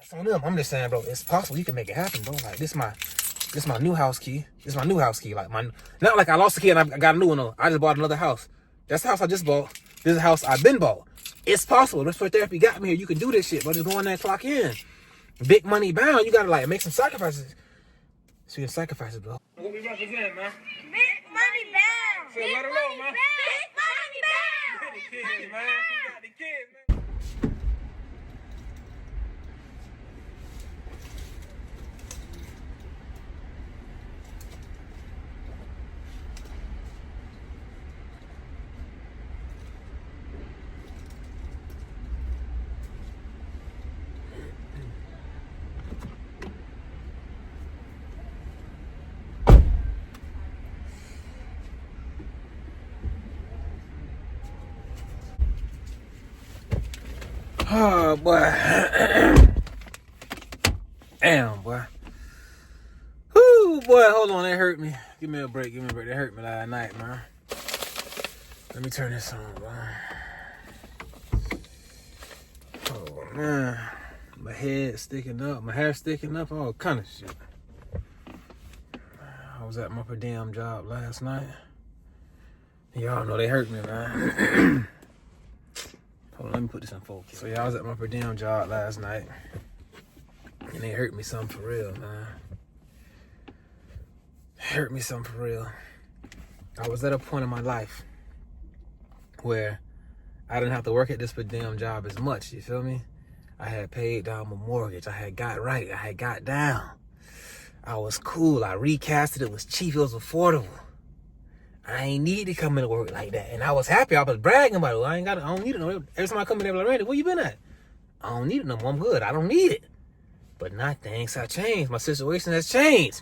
That's on them. I'm just saying, bro, it's possible you can make it happen, bro. Like, this my new house key. This is my new house key. Like, not like I lost the key and I got a new one. No. I just bought another house. That's the house I just bought. This is the house I've been bought. It's possible. Respiratory therapy got me here. You can do this shit, but just go in there and clock in. Big money bound. You gotta like make some sacrifices. So you sacrifices, bro. What we represent, man? Big money bound. Say let her know, man. Big money bound. You got the kids, man. You got the kids, man. Oh, boy. Damn, boy. Whoo, boy, hold on. That hurt me. Give me a break. That hurt me last night, man. Let me turn this on, boy. Oh, man. My head sticking up. My hair sticking up. All kind of shit. I was at my per diem job last night. Y'all know they hurt me, man. Hold on, let me put this in focus. So, yeah, I was at my per diem job last night. And they hurt me something for real, man. Hurt me something for real. I was at a point in my life where I didn't have to work at this per diem job as much, you feel me? I had paid down my mortgage. I had got right. I had got down. I was cool. I recasted. It was cheap. It was affordable. I ain't need to come into work like that. And I was happy. I was bragging about it. I don't need it no more. Every time I come in there, I'm like, Randy, where you been at? I don't need it no more. I'm good. I don't need it. But now things have changed. My situation has changed.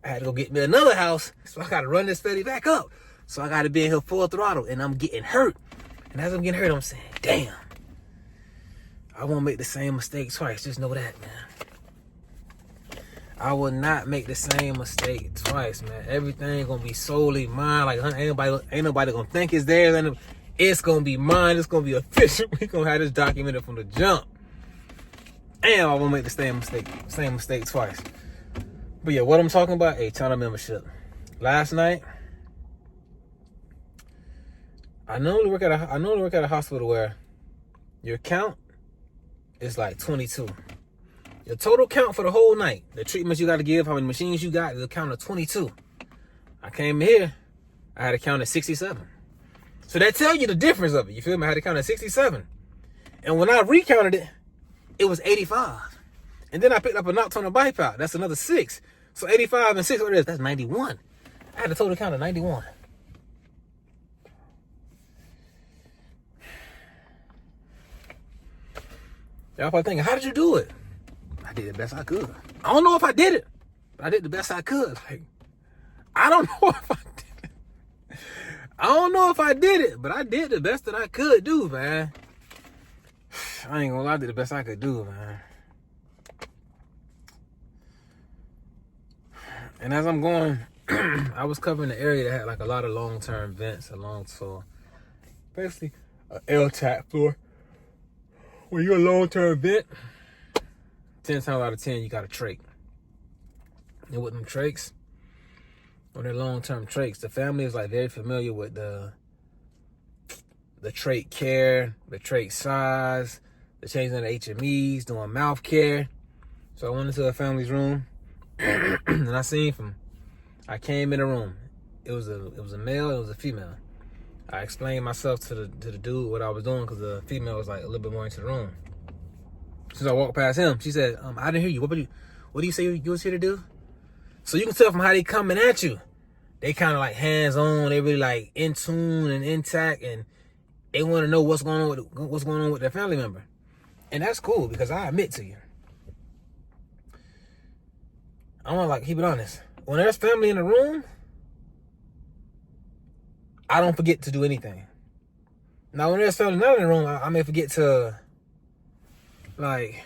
I had to go get me another house. So I got to run this steady back up. So I got to be in here full throttle. And I'm getting hurt. And as I'm getting hurt, I'm saying, damn. I won't make the same mistake twice. Just know that, man. I will not make the same mistake twice, man. Everything gonna be solely mine. Like ain't nobody gonna think it's theirs. And it's gonna be mine. It's gonna be official. We gonna have this documented from the jump. Damn, I won't make the same mistake twice. But yeah, what I'm talking about, a channel membership. Last night, I normally work at a hospital where your count is like 22. Your total count for the whole night, the treatments you got to give, how many machines you got, is a count of 22. I came here, I had a count of 67. So that tells you the difference of it. You feel me? I had a count of 67. And when I recounted it, it was 85. And then I picked up a nocturnal bypass. That's another 6. So 85 and 6, what it is? That's 91. I had a total count of 91. Y'all probably thinking, how did you do it? I did the best I could. I don't know if I did it, but I did the best I could. Like, I don't know if I did it. I don't know if I did it, but I did the best that I could do, man. I ain't gonna lie, I did the best I could do, man. And as I'm going, I was covering the area that had like a lot of long-term vents so basically an L-tap floor. When you're a long-term vent, 10 times out of 10, you got a trach. And with them trachs, when they're long-term trachs, the family is like very familiar with the trach care, the trach size, the changing of the HMEs, doing mouth care. So I went into the family's room, and I came in the room. It was a male, it was a female. I explained myself to the dude what I was doing because the female was like a little bit more into the room. Since I walked past him, she said, I didn't hear you. What do you say you was here to do? So you can tell from how they coming at you. They kind of like hands-on. They really like in tune and intact. And they want to know what's going on with their family member. And that's cool because I admit to you. I want to like keep it honest. When there's family in the room, I don't forget to do anything. Now, when there's family not in the room, I may forget to like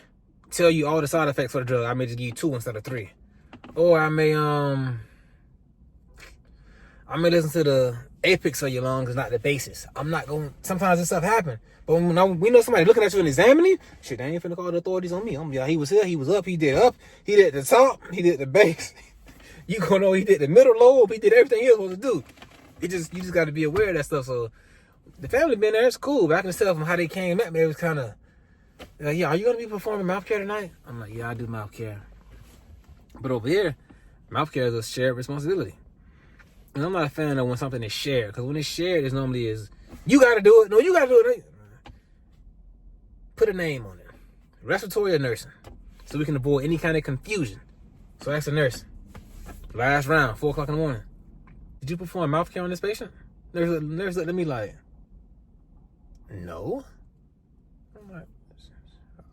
tell you all the side effects for the drug. I may just give you 2 instead of 3, or I may I may listen to the apex of your lungs, not the basis. I'm not going. Sometimes this stuff happen, but when we know somebody looking at you and examining you, shit, they ain't finna call the authorities on me. I'm he was here, he was up, he did the top, he did the base. You gonna know he did the middle lobe, he did everything he was supposed to do. You just got to be aware of that stuff. So the family been there, it's cool. But I can tell from how they came at me, it was kind of like, yeah, are you gonna be performing mouth care tonight? I'm like, yeah, I do mouth care. But over here, mouth care is a shared responsibility. And I'm not a fan of when something is shared, because when it's shared, it normally is, you got to do it. No, you got to do it. Put a name on it. Respiratory or nursing, so we can avoid any kind of confusion. So ask the nurse. Last round, 4 o'clock in the morning. Did you perform mouth care on this patient? Nurse looked at me like, no. I'm like,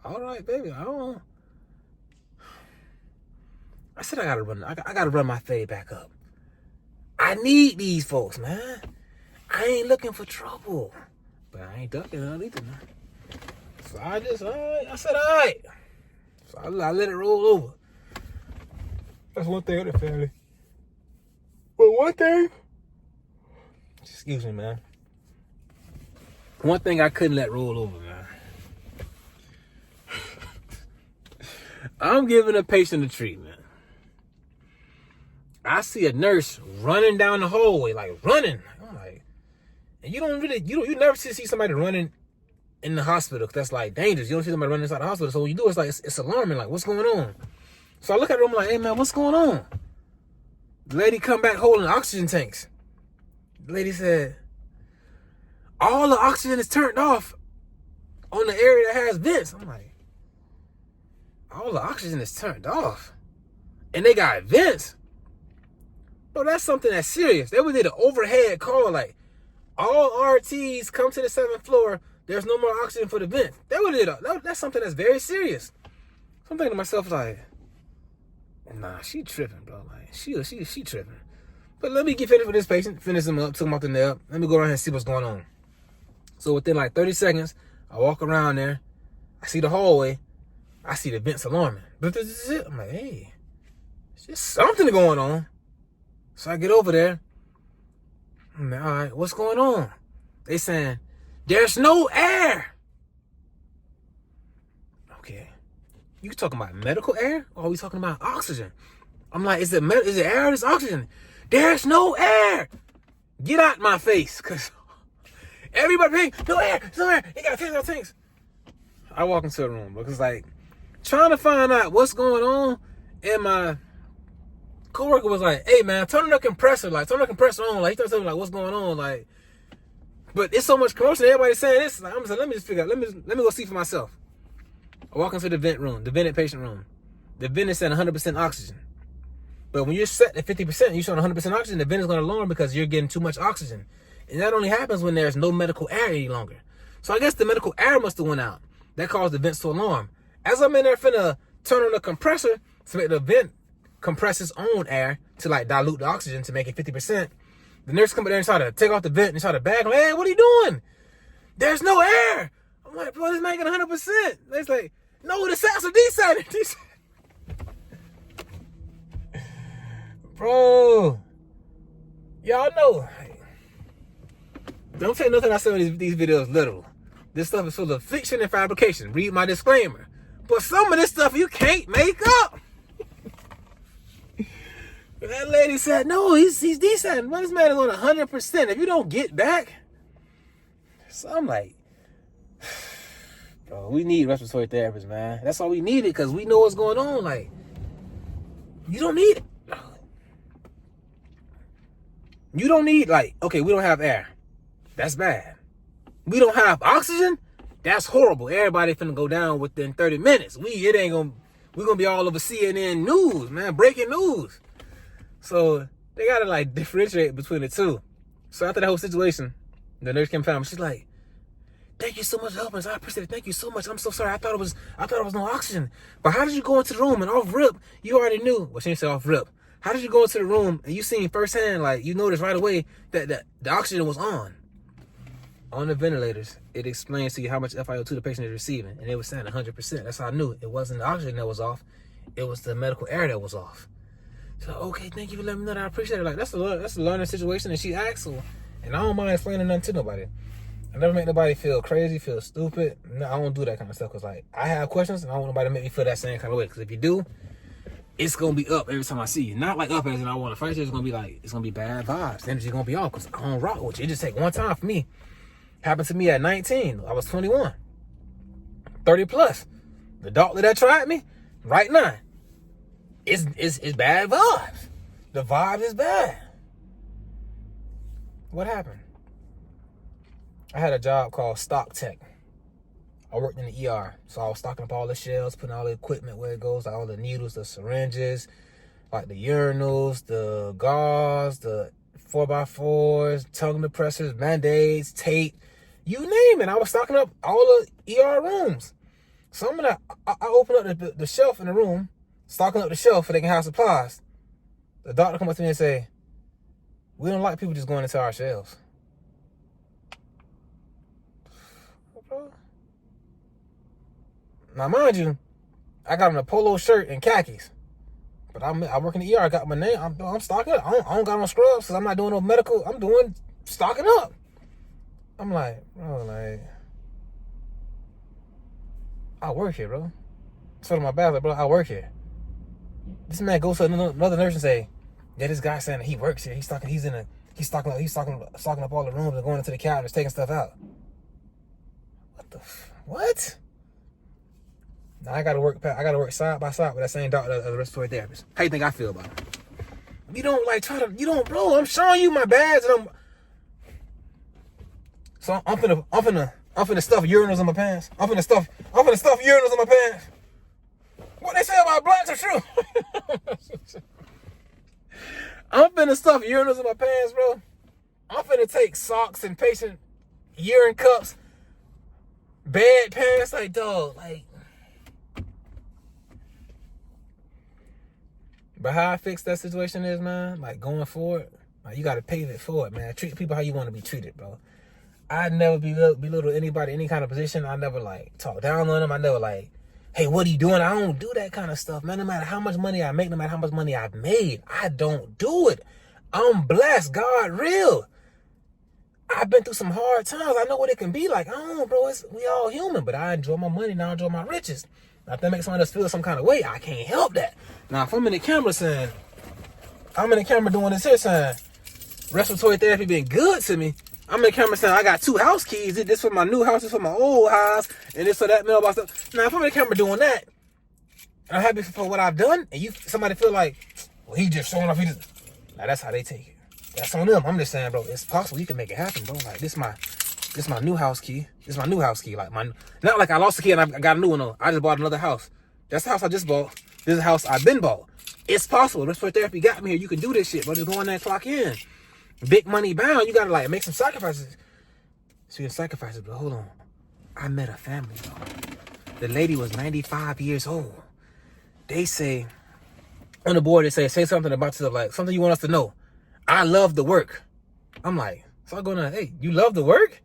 all right, baby, I don't know. I said I gotta run my fade back up. I need these folks, man. I ain't looking for trouble, but I ain't ducking none either, man. So I said, all right. So I let it roll over. That's one thing with the family. But one thing, excuse me, man. One thing I couldn't let roll over, man. I'm giving a patient a treatment. I see a nurse running down the hallway, like running. I'm like, and you never see somebody running in the hospital. That's like dangerous. You don't see somebody running inside the hospital. So when you do, it's like, it's alarming. Like, what's going on? So I look at her, I'm like, hey man, what's going on? The lady come back holding oxygen tanks. The lady said, all the oxygen is turned off on the area that has vents. I'm like, all the oxygen is turned off? And they got vents? No, that's something that's serious. They did an overhead call, like, all RTs come to the 7th floor. There's no more oxygen for the vent. That's something that's very serious. So I'm thinking to myself, like, nah, she tripping, bro. Like, she tripping. But let me get finished with this patient, finish him up, took him off the nail. Let me go around here and see what's going on. So within like 30 seconds, I walk around there. I see the hallway. I see the vents alarming. But this is it. I'm like, hey, there's just something going on. So I get over there. I'm like, all right, what's going on? They saying, there's no air. Okay. You talking about medical air? Or are we talking about oxygen? I'm like, is it air or is it oxygen? There's no air. Get out my face. Because everybody, no air. He got tanks. I walk into the room because like, trying to find out what's going on, and my coworker was like, hey man, turn the compressor on. Like, he started telling me like, what's going on? Like, but it's so much commotion, everybody's saying this. Like, I'm just like, let me just figure out, let me go see for myself. I walk into the vent room, the vented patient room. The vent is at 100% oxygen. But when you're set at 50%, you're showing 100% oxygen, the vent is going to alarm because you're getting too much oxygen. And that only happens when there's no medical air any longer. So I guess the medical air must have went out. That caused the vents to alarm. As I'm in there finna turn on the compressor to make the vent compress its own air to like dilute the oxygen to make it 50%, the nurse come in there and try to take off the vent and try to bag. I'm like, hey, what are you doing? There's no air. I'm like, bro, this making 100%. They're like, no, the sats are desaturated. Bro, y'all know. Don't take nothing I say in these videos literal. This stuff is full of fiction and fabrication. Read my disclaimer. But some of this stuff you can't make up. That lady said, no, he's decent. Well, this man is on 100%. If you don't get back. So I'm like, bro, we need respiratory therapists, man. That's all we needed because we know what's going on. Like, you don't need it. You don't need, like, okay, we don't have air. That's bad. We don't have oxygen. That's horrible. Everybody finna go down within 30 minutes. We're gonna be all over CNN news, man, breaking news. So they gotta like differentiate between the two. So after that whole situation, the nurse came found me. She's like, "Thank you so much for helping us. I appreciate it. Thank you so much. I'm so sorry. I thought it was no oxygen. But how did you go into the room and off rip? You already knew." Well, she didn't say off rip. How did you go into the room and you seen firsthand, like you noticed right away that the oxygen was on the ventilators? It explains to you how much FiO2 the patient is receiving, and they were saying 100%. That's how I knew it wasn't the oxygen that was off; it was the medical air that was off. She's like, okay, thank you for letting me know that. I appreciate it. Like, that's a learning situation, and she asked her. And I don't mind explaining nothing to nobody. I never make nobody feel crazy, feel stupid. No, I don't do that kind of stuff. Because, like, I have questions, and I don't want nobody to make me feel that same kind of way. Because if you do, it's going to be up every time I see you. Not like up as in I want to fight you. It's going to be like, it's going to be bad vibes. The energy's going to be off because I don't rock with you. It just take one time for me. Happened to me at 19. I was 21. 30 plus. The doctor that tried me, right now, it's bad vibes. The vibe is bad. What happened? I had a job called stock tech. I worked in the ER. So I was stocking up all the shelves, putting all the equipment where it goes, like all the needles, the syringes, like the urinals, the gauze, the 4x4s, tongue depressors, Band-Aids, tape, you name it. I was stocking up all the ER rooms. So I'm gonna, I open up the shelf in the room, stocking up the shelf so they can have supplies. The doctor come up to me and say, we don't like people just going into our shelves. Now, mind you, I got on a polo shirt and khakis. But I work in the ER. I got my name. I'm stocking up. I don't got no scrubs because I'm not doing no medical. I'm doing stocking up. I'm like, bro, like, I work here, bro. So to my back, like, bro, I work here. This man goes to another nurse and say, yeah, this guy saying that he works here. He's stocking up all the rooms and going into the cabinets, taking stuff out. What? Now I gotta work side by side with that same doctor as a respiratory therapist. How you think I feel about it? You don't like bro, I'm showing you my badge and So I'm finna stuff urinals in my pants. I'm finna stuff urinals in my pants. What they say about blacks are true. I'm finna stuff urinals in my pants, bro. I'm finna take socks and patient urine cups, bed pants, like, dog, like. But how I fix that situation is, man, like, going forward, like, you gotta pave it forward, man. Treat people how you want to be treated, bro. I never belittle anybody, any kind of position. I never, like, talk down on them. I never, like, hey, what are you doing? I don't do that kind of stuff, man. No matter how much money I make, no matter how much money I've made, I don't do it. I'm blessed. God real. I've been through some hard times. I know what it can be like. I don't know, bro. We all human, but I enjoy my money. Now I enjoy my riches. Now, if that makes someone else feel some kind of way, I can't help that. Now, if I'm in the camera saying, I'm in the camera doing this here saying, respiratory therapy been good to me. I'm in the camera saying, I got 2 house keys. This for my new house, this for my old house, and this for that mailbox stuff. Now, if I'm in the camera doing that, I'm happy for what I've done, and somebody feel like, well, he just showing off. Now, that's how they take it. That's on them. I'm just saying, bro, it's possible you can make it happen, bro. Like, this my new house key. This is my new house key. Like, not like I lost the key and I got a new one. No, I just bought another house. That's the house I just bought. This is the house I've been bought. It's possible. Respiratory therapy got me here. You can do this shit, bro. Just go in there and clock in. Big money bound. You gotta, like, make some sacrifices. So you can sacrifice it, but hold on. I met a family, bro. The lady was 95 years old. They say, on the board, they say something about yourself, like, something you want us to know. I love the work. I'm like, so I go in, hey, you love the work?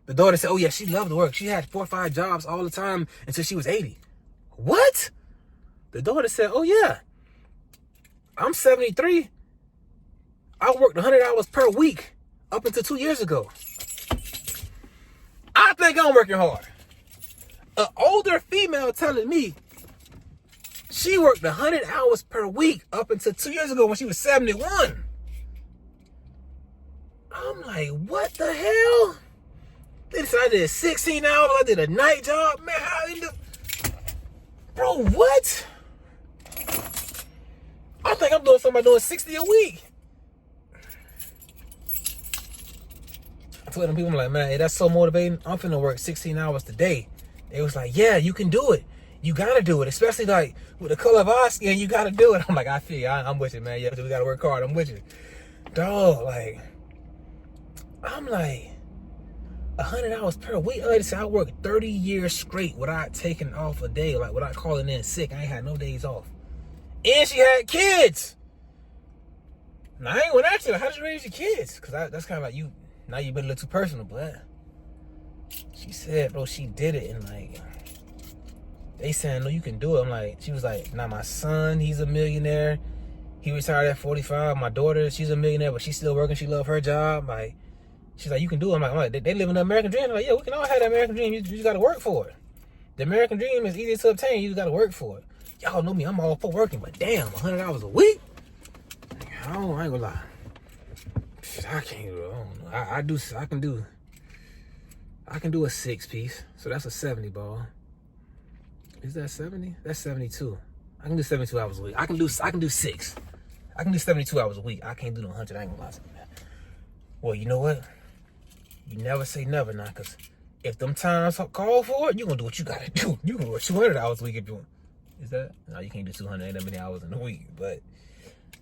The daughter said, oh yeah, she loved the work. She had 4 or 5 jobs all the time until she was 80. What? The daughter said, oh yeah, I'm 73. I worked 100 hours per week up until 2 years ago. I think I'm working hard. An older female telling me she worked 100 hours per week up until 2 years ago when she was 71. I'm like, what the hell? They said I did 16 hours. I did a night job. Man, how you do? Bro, what? I think I'm doing somebody doing 60 a week. I told them people, I'm like, man, hey, that's so motivating. I'm finna work 16 hours today. They was like, yeah, you can do it. You gotta do it. Especially like with the color of our skin, you gotta do it. I'm like, I feel you. I'm with you, man. Yeah, we gotta work hard. I'm with you. Dog, like, I'm like, 100 hours per week. Like I said, I worked 30 years straight without taking off a day, like without calling in sick. I ain't had no days off. And she had kids. Now, I ain't gonna ask her, how did you raise your kids? Because that's kind of like you, now you've been a little too personal, but she said, bro, she did it. And like, they saying, no, you can do it. I'm like, she was like, now my son, he's a millionaire. He retired at 45. My daughter, she's a millionaire, but she's still working. She loves her job. Like, she's like, you can do it. I'm like, they live in the American dream. I'm like, yeah, we can all have the American dream. You just got to work for it. The American dream is easy to obtain. You just got to work for it. Y'all know me. I'm all for working, but damn, $100 a week? I ain't gonna lie. I can't do it. I can do a 6-piece. So that's a 70 ball. Is that 70? That's 72. I can do 72 hours a week. I can do 6. I can do 72 hours a week. I can't do the 100. I ain't gonna lie to you, man. Well, you know what? You never say never now, because if them times call for it, you're going to do what you got to do. You can work 200 hours a week if you want. Is that? No, you can't do 200. Ain't that many hours in a week. But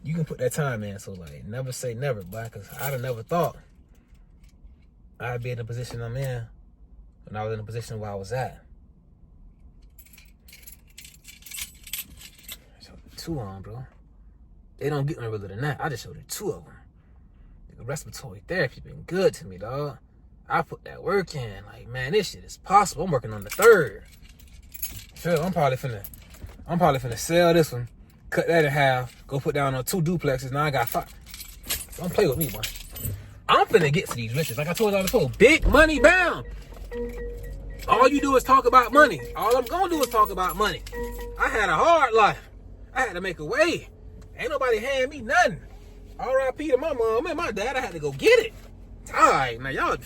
you can put that time in. So, like, never say never, boy, because I'd have never thought I'd be in the position I'm in when I was in the position where I was at. I showed you 2 on, bro. They don't get no realer than that. I just showed you 2 of them. The respiratory therapy been good to me, dog. I put that work in. Like, man, this shit is possible. I'm working on the 3rd. Sure, I'm probably finna sell this one, cut that in half, go put down on 2 duplexes. Now I got 5. Don't play with me, boy. I'm finna get to these riches. Like I told y'all before, big money bound. All you do is talk about money. All I'm gonna do is talk about money. I had a hard life. I had to make a way. Ain't nobody hand me nothing. R.I.P. to my mom and my dad. I had to go get it. All right, now y'all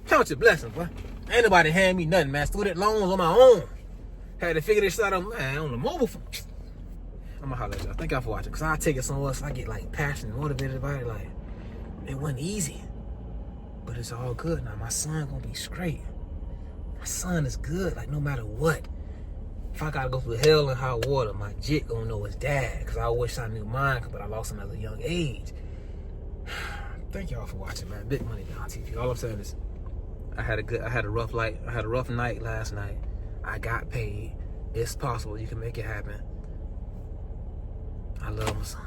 count your blessings, boy. Ain't nobody hand me nothing, man. Student loans on my own. Had to figure this out on the mobile phone. I'm gonna holler at y'all. Thank y'all for watching. Cause I take it somewhere else. I get like passionate, motivated about it. Like, it wasn't easy, but it's all good now. My son gonna be straight. My son is good. Like, no matter what. If I gotta go through hell and hot water, my jit gonna know his dad. Cause I wish I knew mine, but I lost him at a young age. Thank y'all for watching, man. Big money down TV. All I'm saying is, I had a rough night last night. I got paid. It's possible. You can make it happen. I love my son.